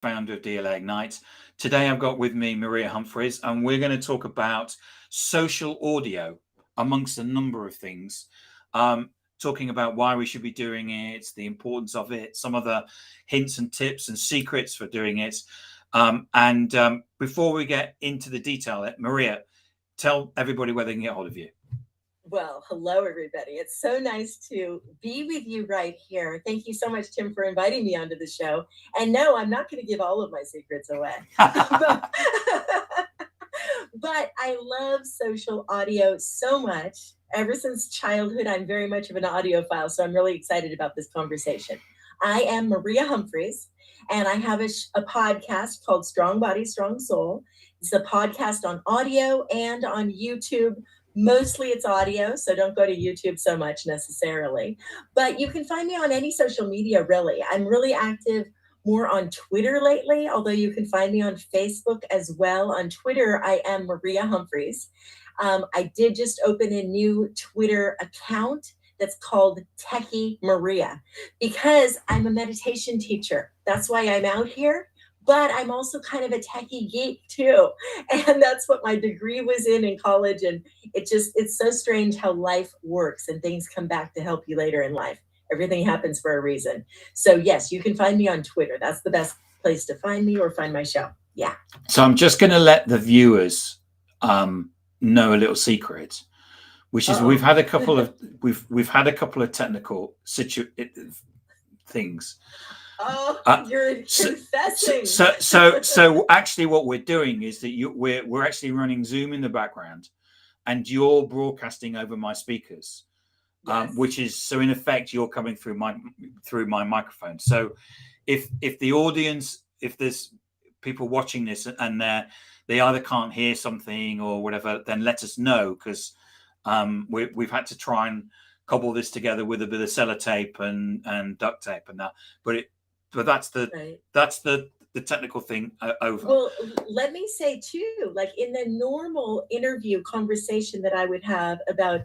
founder of DLA Ignite. Today I've got with me Maria Humphreys, and we're going to talk about social audio, amongst a number of things. Talking about why we should be doing it, the importance of it, some of the hints and tips and secrets for doing it. Before we get into the detail, Maria, tell everybody where they can get hold of you. Well, hello, everybody. It's so nice to be with you right here. Thank you so much, Tim, for inviting me onto the show. And no, I'm not going to give all of my secrets away. But I love social audio so much. Ever since childhood, I'm very much of an audiophile, so I'm really excited about this conversation. I am Maria Humphreys, and I have a podcast called Strong Body, Strong Soul. It's a podcast on audio and on YouTube. Mostly it's audio, so don't go to YouTube so much necessarily. But you can find me on any social media, really. I'm really active more on Twitter lately, although you can find me on Facebook as well. On Twitter, I am Maria Humphreys. I did just open a new Twitter account that's called Techie Maria because I'm a meditation teacher. That's why I'm out here. But I'm also kind of a techie geek too. And that's what my degree was in college. And it's so strange how life works and things come back to help you later in life. Everything happens for a reason. So yes, you can find me on Twitter. That's the best place to find me or find my show. Yeah. So I'm just going to let the viewers know a little secret, which is we've had a couple of technical things. Oh, you're confessing. So actually, what we're doing is that we're actually running Zoom in the background, and you're broadcasting over my speakers, yes. Which is so in effect you're coming through my microphone. So if the audience, if there's people watching this and they either can't hear something or whatever, then let us know, because we've had to try and cobble this together with a bit of sellotape and duct tape and that, but that's the technical thing over. Well, let me say too, like in the normal interview conversation that I would have about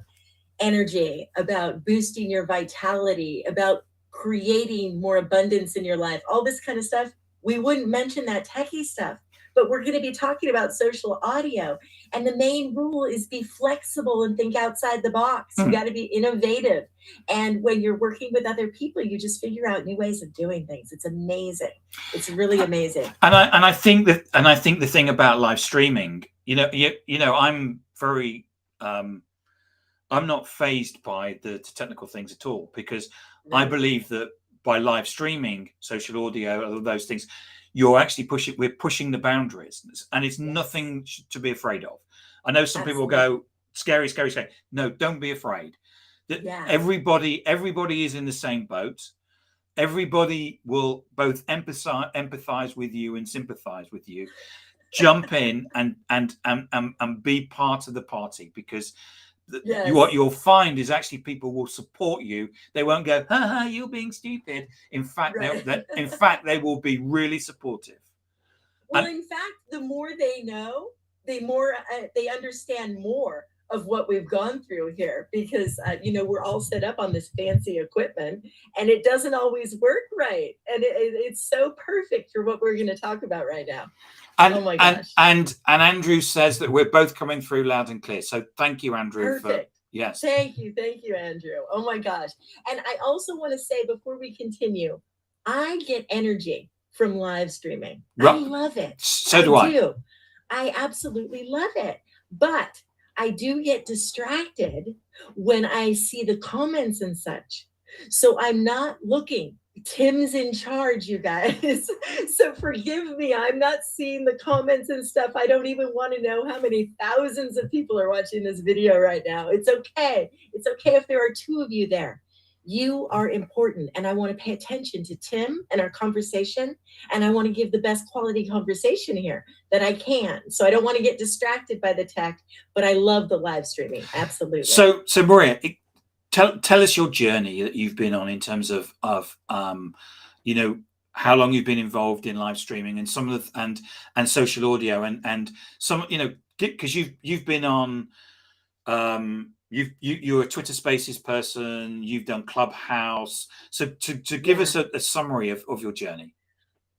energy, about boosting your vitality, about creating more abundance in your life, all this kind of stuff, we wouldn't mention that techie stuff. But we're going to be talking about social audio. And the main rule is be flexible and think outside the box. You got to be innovative. And when you're working with other people, you just figure out new ways of doing things. It's amazing. It's really amazing. And I think the thing about live streaming, I'm very I'm not fazed by the technical things at all, because I believe that by live streaming social audio, all those things, you're actually we're pushing the boundaries, and it's nothing to be afraid of. I know some people go, scary. No, don't be afraid. Everybody is in the same boat. Everybody will both empathize with you and sympathize with you. Jump in and be part of the party, because what you'll find is actually people will support you. They won't go, ha ha, you're being stupid. In fact, they will be really supportive. Well, in fact, the more they know, the more they understand more of what we've gone through here, because we're all set up on this fancy equipment and it doesn't always work right, and it's so perfect for what we're going to talk about right now. Oh my gosh. And Andrew says that we're both coming through loud and clear. So thank you, Andrew. Perfect. Yes. Thank you, Andrew. Oh my gosh. And I also want to say before we continue, I get energy from live streaming. I love it. So do I. I absolutely love it. But I do get distracted when I see the comments and such. So I'm not looking. Tim's in charge, you guys. So forgive me. I'm not seeing the comments and stuff. I don't even want to know how many thousands of people are watching this video right now. It's okay. It's okay if there are 2 of you there. You are important, and I want to pay attention to Tim and our conversation, and I want to give the best quality conversation here that I can. So I don't want to get distracted by the tech, but I love the live streaming. Absolutely. So Maria, tell us your journey that you've been on in terms of how long you've been involved in live streaming and some of the and social audio and some, because you've been on you're a Twitter Spaces person, you've done Clubhouse. So to give us a summary of your journey.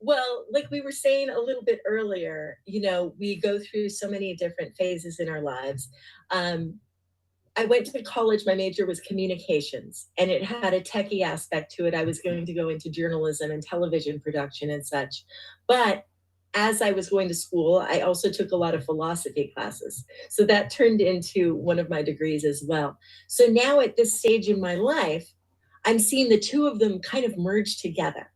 Well, like we were saying a little bit earlier, we go through so many different phases in our lives. Um, I went to college. My major was communications, and it had a techie aspect to it. I was going to go into journalism and television production and such. But as I was going to school, I also took a lot of philosophy classes. So that turned into one of my degrees as well. So now at this stage in my life, I'm seeing the two of them kind of merge together.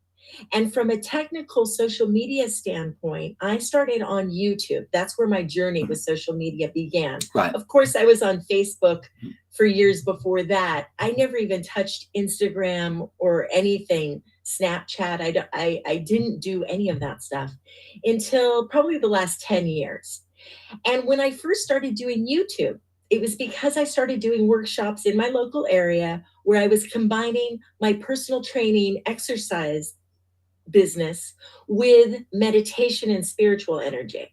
And from a technical social media standpoint, I started on YouTube. That's where my journey with social media began. Right. Of course, I was on Facebook for years before that. I never even touched Instagram or anything, Snapchat. I didn't do any of that stuff until probably the last 10 years. And when I first started doing YouTube, it was because I started doing workshops in my local area where I was combining my personal training exercise business with meditation and spiritual energy.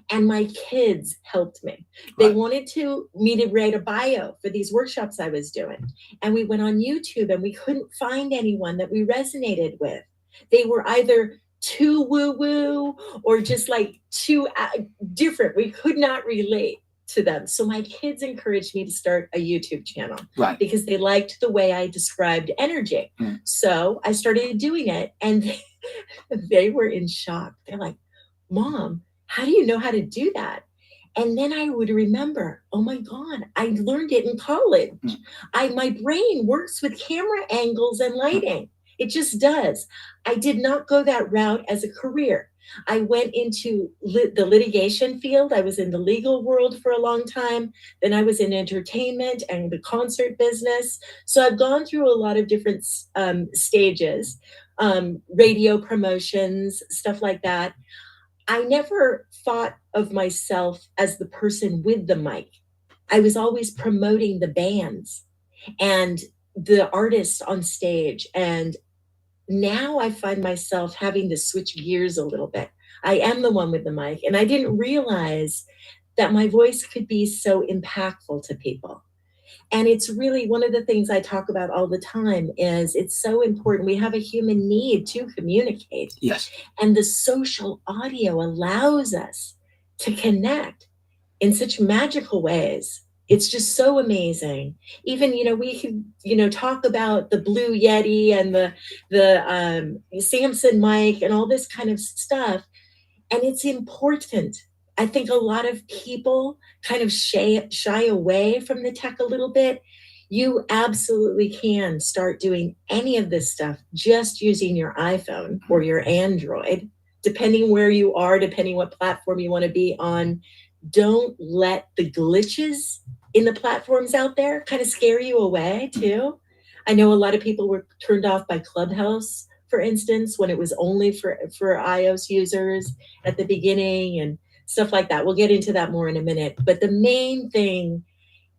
And my kids helped me. They Right. wanted me to write a bio for these workshops I was doing. And we went on YouTube and we couldn't find anyone that we resonated with. They were either too woo woo or just like too different. We could not relate to them. So my kids encouraged me to start a YouTube channel Right. because they liked the way I described energy. So I started doing it, and they were in shock. They're like, Mom, how do you know how to do that? And then I would remember, oh my God, I learned it in college. My brain works with camera angles and lighting. It just does. I did not go that route as a career. I went into the litigation field. I was in the legal world for a long time. Then I was in entertainment and the concert business. So I've gone through a lot of different stages, radio promotions, stuff like that. I never thought of myself as the person with the mic. I was always promoting the bands and the artists on stage. And now I find myself having to switch gears a little bit. I am the one with the mic, and I didn't realize that my voice could be so impactful to people. And it's really one of the things I talk about all the time is it's so important. We have a human need to communicate. Yes. And the social audio allows us to connect in such magical ways. It's just so amazing. Even, we could, talk about the Blue Yeti and the Samson mic and all this kind of stuff. And it's important. I think a lot of people kind of shy away from the tech a little bit. You absolutely can start doing any of this stuff just using your iPhone or your Android, depending where you are, depending what platform you want to be on. Don't let the glitches in the platforms out there kind of scare you away too. I know a lot of people were turned off by Clubhouse, for instance, when it was only for iOS users at the beginning and stuff like that. We'll get into that more in a minute. But the main thing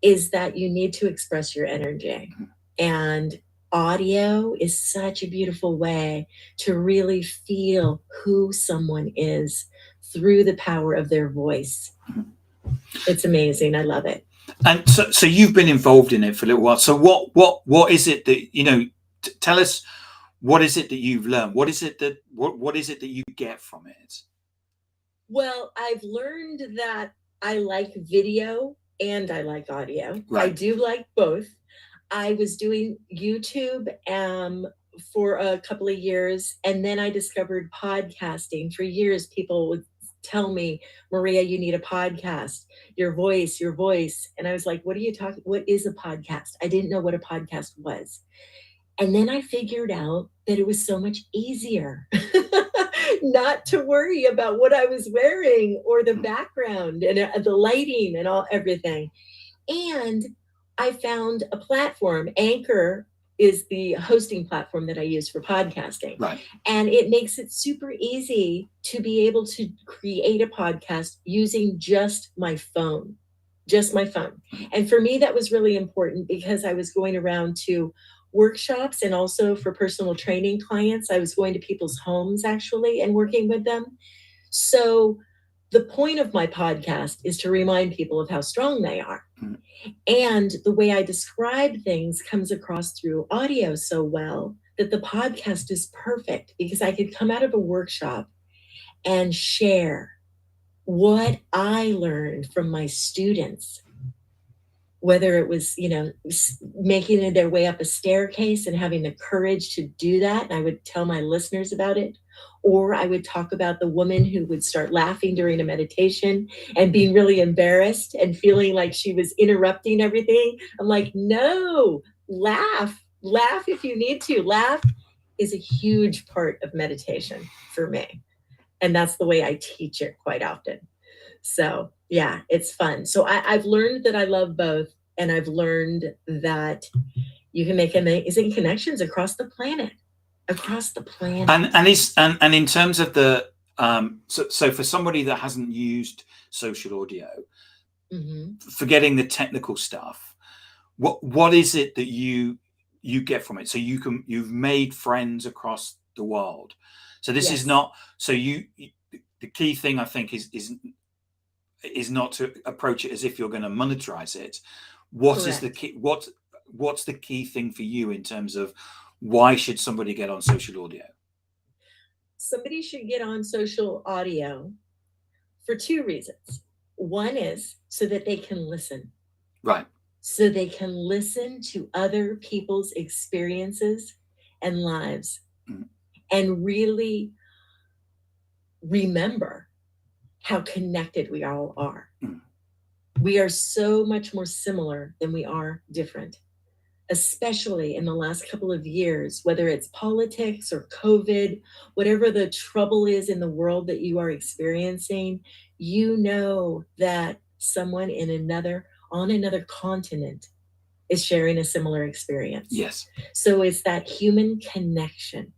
is that you need to express your energy. And audio is such a beautiful way to really feel who someone is through the power of their voice. It's amazing. I love it. And so you've been involved in it for a little while. So what is it that, tell us, what is it that you've learned? What is it that you get from it? Well, I've learned that I like video and I like audio. Right. I do like both. I was doing YouTube for a couple of years, and then I discovered podcasting. For years, people would tell me, Maria, you need a podcast, your voice. And I was like, what are you talking? What is a podcast? I didn't know what a podcast was. And then I figured out that it was so much easier not to worry about what I was wearing or the background and the lighting and everything. And I found a platform. Anchor is the hosting platform that I use for podcasting. Right. And it makes it super easy to be able to create a podcast using just my phone. And for me, that was really important because I was going around to workshops and also for personal training clients. I was going to people's homes actually and working with them. So the point of my podcast is to remind people of how strong they are. And the way I describe things comes across through audio so well that the podcast is perfect because I could come out of a workshop and share what I learned from my students, whether it was, making their way up a staircase and having the courage to do that. And I would tell my listeners about it. Or I would talk about the woman who would start laughing during a meditation and being really embarrassed and feeling like she was interrupting everything. I'm like, no, laugh if you need to. Laugh is a huge part of meditation for me. And that's the way I teach it quite often. So yeah, it's fun. So I've learned that I love both. And I've learned that you can make amazing connections across the planet. And in terms of the so for somebody that hasn't used social audio, forgetting the technical stuff, what is it that you get from it? So you've made friends across the world. So this is not, so the key thing I think is not to approach it as if you're going to monetize it. What is the key? What's the key thing for you in terms of why should somebody get on social audio? Somebody should get on social audio for two reasons. One is so that they can listen. Right. So they can listen to other people's experiences and lives and really remember how connected we all are. We are so much more similar than we are different, especially in the last couple of years, whether it's politics or COVID, whatever the trouble is in the world that you are experiencing, you know that someone on another continent is sharing a similar experience. Yes. So it's that human connection.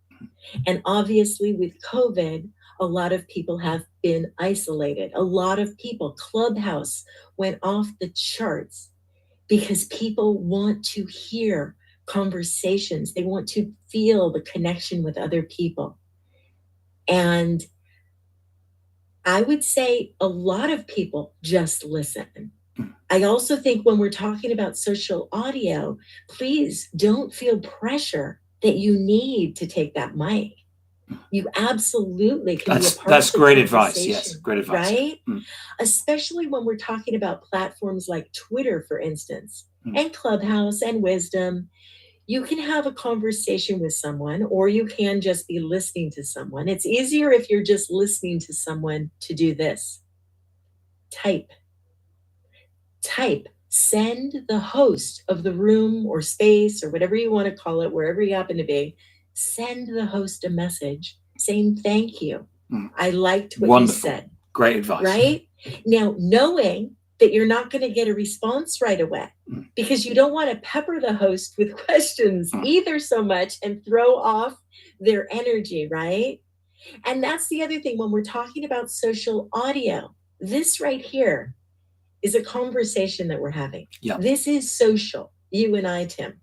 And obviously with COVID, a lot of people have been isolated. A lot of people, Clubhouse went off the charts because people want to hear conversations. They want to feel the connection with other people. And I would say a lot of people just listen. I also think when we're talking about social audio, please don't feel pressure that you need to take that mic. You absolutely can be a part that's of the great advice. Yes, great advice. Right? Especially when we're talking about platforms like Twitter, for instance, and Clubhouse and Wisdom. You can have a conversation with someone, or you can just be listening to someone. It's easier if you're just listening to someone to do this. Type. Send the host of the room or space or whatever you want to call it, wherever you happen to be, send the host a message saying thank you. I liked what you said. Great advice. Right? Now, knowing that you're not going to get a response right away because you don't want to pepper the host with questions either so much and throw off their energy, right? And that's the other thing when we're talking about social audio. This right here is a conversation that we're having. Yeah. This is social, you and I, Tim.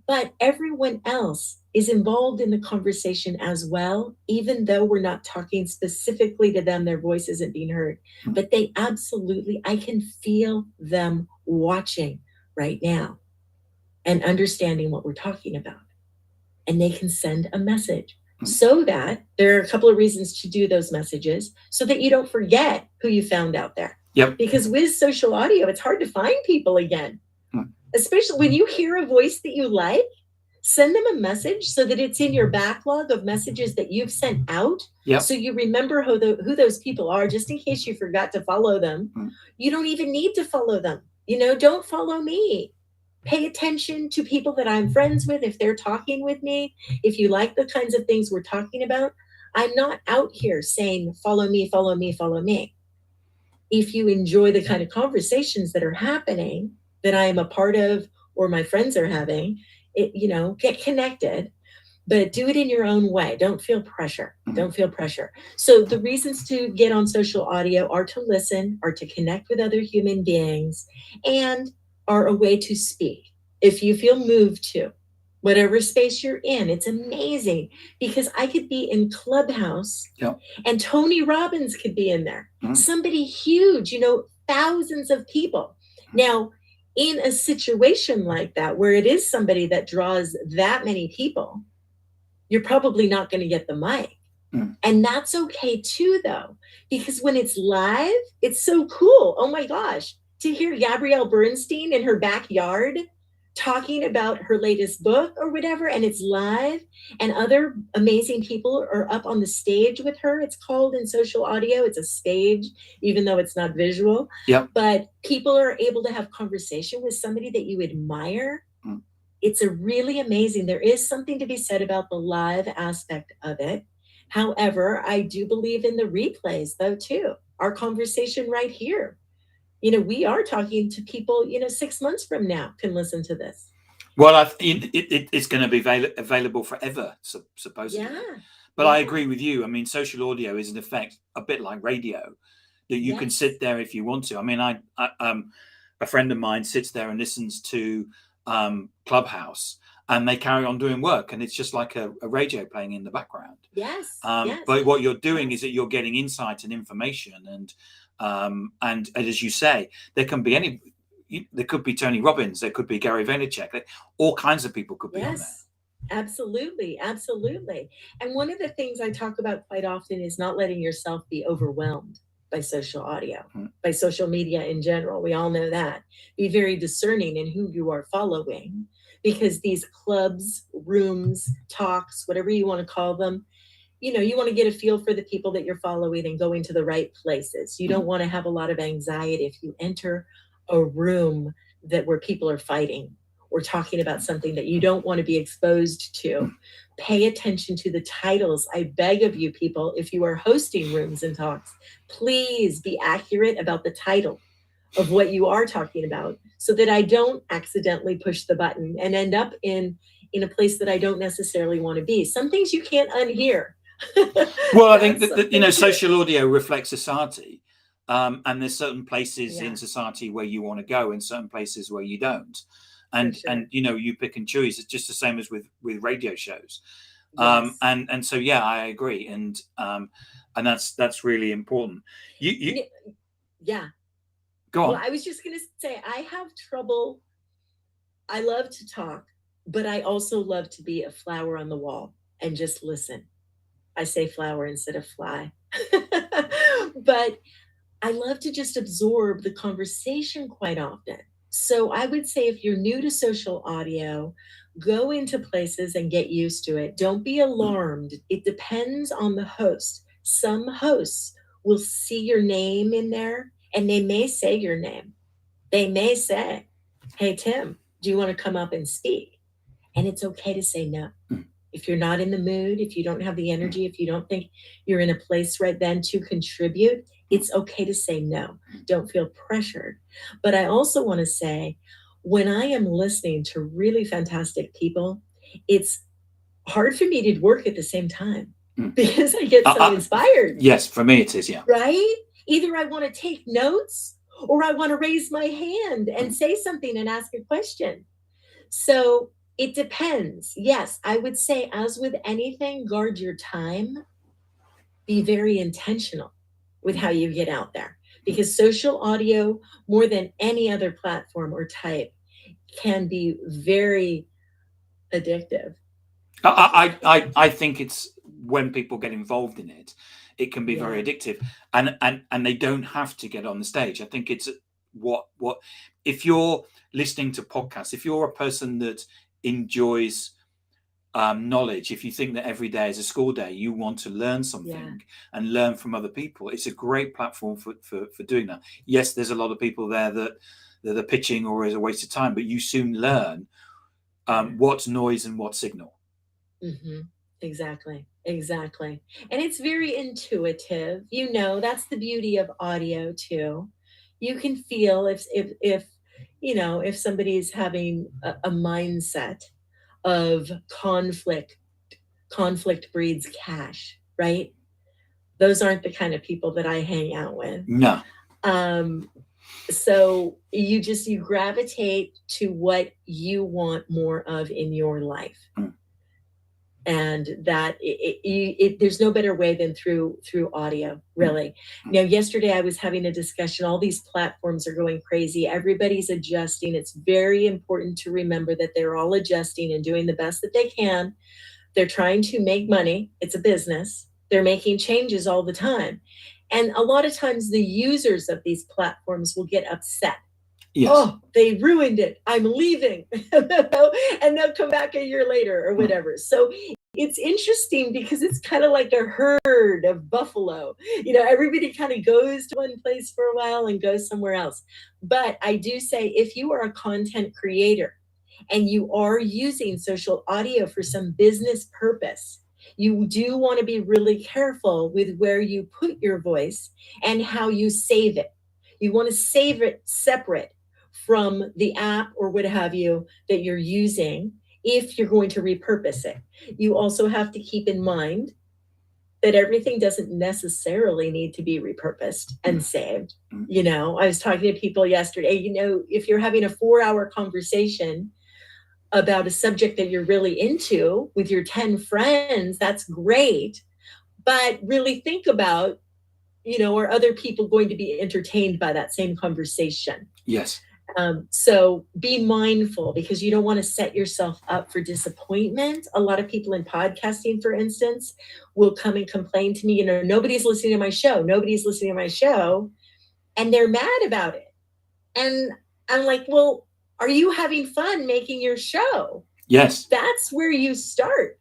But everyone else is involved in the conversation as well, even though we're not talking specifically to them, their voice isn't being heard. But they absolutely, I can feel them watching right now and understanding what we're talking about. And they can send a message so that there are a couple of reasons to do those messages so that you don't forget who you found out there. Yep. Because with social audio, it's hard to find people again. Especially when you hear a voice that you like, send them a message so that it's in your backlog of messages that you've sent out. Yep. So you remember who those people are, just in case you forgot to follow them. You don't even need to follow them. Don't follow me. Pay attention to people that I'm friends with if they're talking with me. If you like the kinds of things we're talking about, I'm not out here saying, follow me, follow me, follow me. If you enjoy the kind of conversations that are happening, that I am a part of or my friends are having, get connected, but do it in your own way. Don't feel pressure. Don't feel pressure. So the reasons to get on social audio are to listen, are to connect with other human beings, and are a way to speak. If you feel moved to, whatever space you're in, it's amazing because I could be in Clubhouse and Tony Robbins could be in there. Somebody huge, thousands of people. Now, in a situation like that, where it is somebody that draws that many people, you're probably not going to get the mic. Mm. And that's okay too, though, because when it's live, it's so cool. Oh my gosh, to hear Gabrielle Bernstein in her backyard talking about her latest book or whatever, and it's live, and other amazing people are up on the stage with her. It's called in social audio, it's a stage, even though it's not visual. Yep. But people are able to have conversation with somebody that you admire. Mm. It's a really amazing. There is something to be said about the live aspect of it. However, I do believe in the replays though too. Our conversation right here. We are talking to people, 6 months from now can listen to this. Well, it's going to be available forever, supposedly. Yeah. But Yeah. I agree with you. I mean, social audio is in effect a bit like radio, that you can Yes. sit there if you want to. I mean, a friend of mine sits there and listens to Clubhouse, and they carry on doing work, and it's just like a radio playing in the background. Yes. But Yes. what you're doing Yes. is that you're getting insight and information, and as you say, there could be Tony Robbins, there could be Gary Vaynerchuk, all kinds of people could be on there. Yes. Absolutely. Absolutely. And one of the things I talk about quite often is not letting yourself be overwhelmed by social audio, by social media in general. We all know that. Be very discerning in who you are following, because these clubs, rooms, talks, whatever you want to call them, you want to get a feel for the people that you're following and going to the right places. You don't want to have a lot of anxiety if you enter a room where people are fighting or talking about something that you don't want to be exposed to. Pay attention to the titles. I beg of you, people, if you are hosting rooms and talks, please be accurate about the title of what you are talking about, so that I don't accidentally push the button and end up in a place that I don't necessarily want to be. Some things you can't unhear. Well, I think that social audio reflects society. And there's certain places in society where you want to go, and certain places where you don't. And you pick and choose. It's just the same as with radio shows. Yes. And so I agree, and that's really important. Yeah. Go on. Well, I was just going to say, I have trouble. I love to talk, but I also love to be a flower on the wall and just listen. I say flower instead of fly. But I love to just absorb the conversation quite often. So I would say, if you're new to social audio, go into places and get used to it. Don't be alarmed. It depends on the host. Some hosts will see your name in there, and they may say your name. They may say, "Hey, Tim, do you want to come up and speak?" And it's okay to say no. If you're not in the mood, if you don't have the energy, if you don't think you're in a place right then to contribute, it's okay to say no. Don't feel pressured. But I also want to say, when I am listening to really fantastic people, it's hard for me to work at the same time, because I get so inspired. Yes, for me it is, yeah. Right? Either I want to take notes, or I want to raise my hand and say something and ask a question. So it depends. Yes, I would say, as with anything, guard your time. Be very intentional with how you get out there, because social audio, more than any other platform or type, can be very addictive. I think it's when people get involved in it, it can be very addictive, and they don't have to get on the stage. I think it's what if you're listening to podcasts, if you're a person that enjoys knowledge, if you think that every day is a school day, you want to learn something and learn from other people, it's a great platform for doing that. Yes, there's a lot of people there that are pitching or is a waste of time, but you soon learn what's noise and what's signal. Exactly. And it's very intuitive. That's the beauty of audio too. You can feel if somebody's having a mindset of conflict breeds cash, right? Those aren't the kind of people that I hang out with. No. So you gravitate to what you want more of in your life. And that there's no better way than through audio, really. Yesterday I was having a discussion. All these platforms are going crazy. Everybody's adjusting. It's very important to remember that they're all adjusting and doing the best that they can. They're trying to make money. It's a business. They're making changes all the time. And a lot of times the users of these platforms will get upset. Yes. Oh, they ruined it. I'm leaving. And they'll come back a year later or whatever. So it's interesting because it's kind of like a herd of buffalo. Everybody kind of goes to one place for a while and goes somewhere else. But I do say, if you are a content creator and you are using social audio for some business purpose, you do want to be really careful with where you put your voice and how you save it. You want to save it separate from the app or what have you that you're using if you're going to repurpose it. You also have to keep in mind that everything doesn't necessarily need to be repurposed and saved. I was talking to people yesterday, if you're having a 4-hour conversation about a subject that you're really into with your 10 friends, that's great. But really think about, are other people going to be entertained by that same conversation? Yes. So be mindful, because you don't want to set yourself up for disappointment. A lot of people in podcasting, for instance, will come and complain to me, nobody's listening to my show. Nobody's listening to my show. And they're mad about it. And I'm like, well, are you having fun making your show? Yes. That's where you start.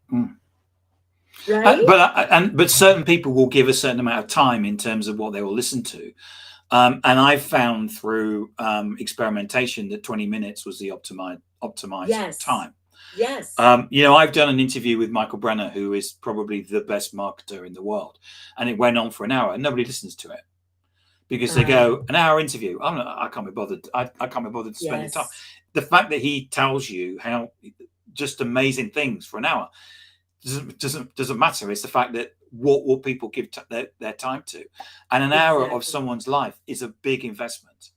Right? But certain people will give a certain amount of time in terms of what they will listen to. And I've found through experimentation that 20 minutes was the optimized time. Yes. I've done an interview with Michael Brenner, who is probably the best marketer in the world, and it went on for an hour and nobody listens to it because they go, an hour interview. I can't be bothered. I can't be bothered to spend the time. The fact that he tells you how just amazing things for an hour doesn't matter. It's the fact that what will people give their time to, and an hour of someone's life is a big investment.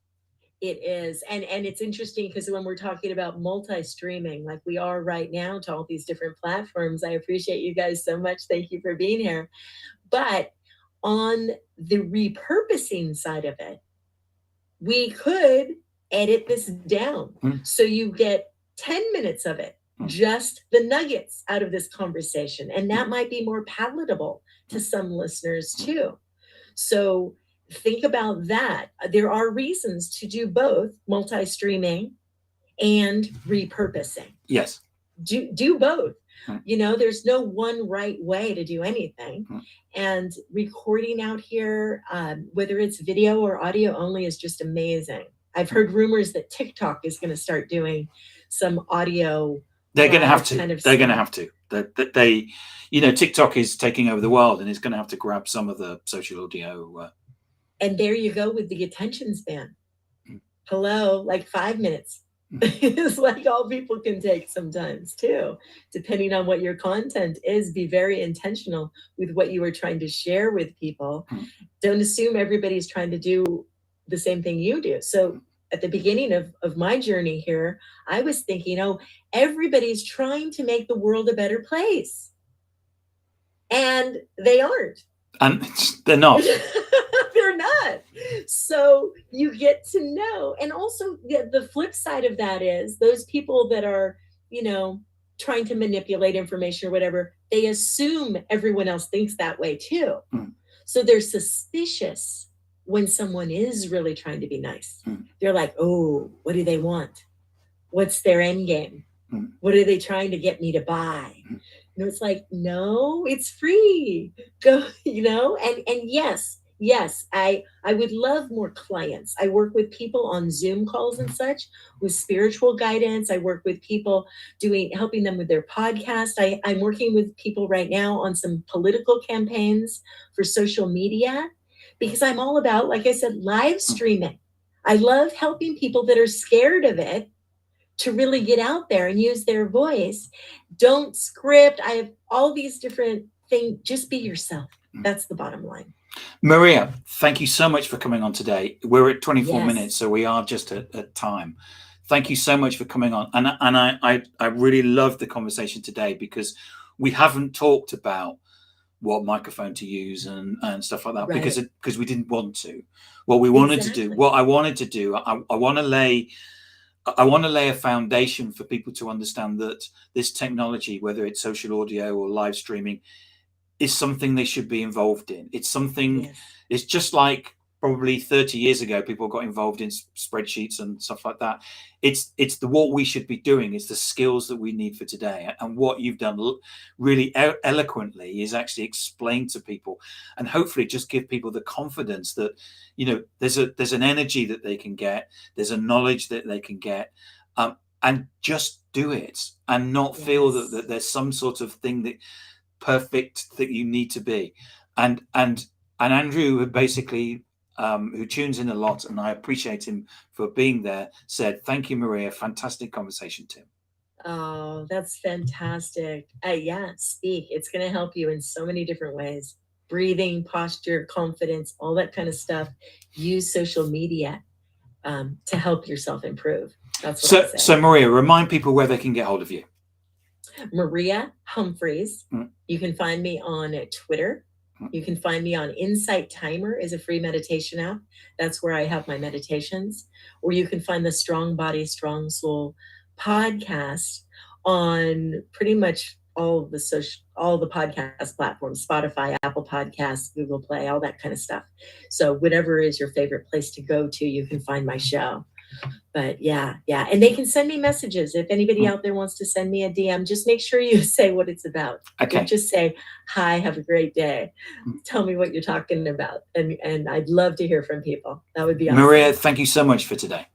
It is. And it's interesting because when we're talking about multi-streaming, like we are right now to all these different platforms, I appreciate you guys so much. Thank you for being here. But on the repurposing side of it, we could edit this down. So you get 10 minutes of it, just the nuggets out of this conversation. And that might be more palatable to some listeners too. So think about that. There are reasons to do both multi-streaming and repurposing. Yes. Do both. There's no one right way to do anything. And recording out here, whether it's video or audio only, is just amazing. I've heard rumors that TikTok is going to start doing some audio. They're going to have to. They're going to have to. They, TikTok is taking over the world, and it's going to have to grab some of the social audio. And there you go with the attention span. Hello, like 5 minutes. It's like all people can take sometimes too, depending on what your content is. Be very intentional with what you are trying to share with people. Don't assume everybody's trying to do the same thing you do. So at the beginning of my journey here, I was thinking, everybody's trying to make the world a better place. And they aren't. And they're not. They're not. So you get to know. And also the flip side of that is those people that are, trying to manipulate information or whatever, they assume everyone else thinks that way too. So they're suspicious when someone is really trying to be nice. They're like, oh, what do they want? What's their end game? What are they trying to get me to buy? It's like, no, it's free. Go, and yes, I would love more clients. I work with people on Zoom calls and such with spiritual guidance. I work with people helping them with their podcast. I'm working with people right now on some political campaigns for social media, because I'm all about, like I said, live streaming. I love helping people that are scared of it to really get out there and use their voice. Don't script. I have all these different things. Just be yourself. That's the bottom line. Maria, thank you so much for coming on today. We're at 24 minutes, so we are just at time. Thank you so much for coming on. And I really loved the conversation today, because we haven't talked about what microphone to use and stuff like that, because we didn't want to. What we wanted to do, what I wanted to do, I want to lay I want to lay a foundation for people to understand that this technology, whether it's social audio or live streaming, is something they should be involved in. It's something, Yes. it's just like probably 30 years ago, people got involved in spreadsheets and stuff like that. It's what we should be doing. It's the skills that we need for today. And what you've done really eloquently is actually explain to people and hopefully just give people the confidence that, you know, there's an energy that they can get, there's a knowledge that they can get, and just do it and not feel that there's some sort of thing that perfect that you need to be. And Andrew basically, who tunes in a lot, and I appreciate him for being there, said, "Thank you, Maria. Fantastic conversation, Tim." Oh, that's fantastic. Yeah, speak. It's going to help you in so many different ways. Breathing, posture, confidence, all that kind of stuff. Use social media to help yourself improve. That's what I say. So Maria, remind people where they can get hold of you. Maria Humphreys. You can find me on Twitter. You can find me on Insight Timer, is a free meditation app. That's where I have my meditations. Or you can find the Strong Body, Strong Soul podcast on pretty much all the podcast platforms: Spotify, Apple Podcasts, Google Play, all that kind of stuff. So whatever is your favorite place to go to, you can find my show. But yeah. And they can send me messages. If anybody out there wants to send me a DM, just make sure you say what it's about. Okay. Don't just say, "Hi, have a great day." Tell me what you're talking about. And I'd love to hear from people. That would be awesome. Maria, thank you so much for today.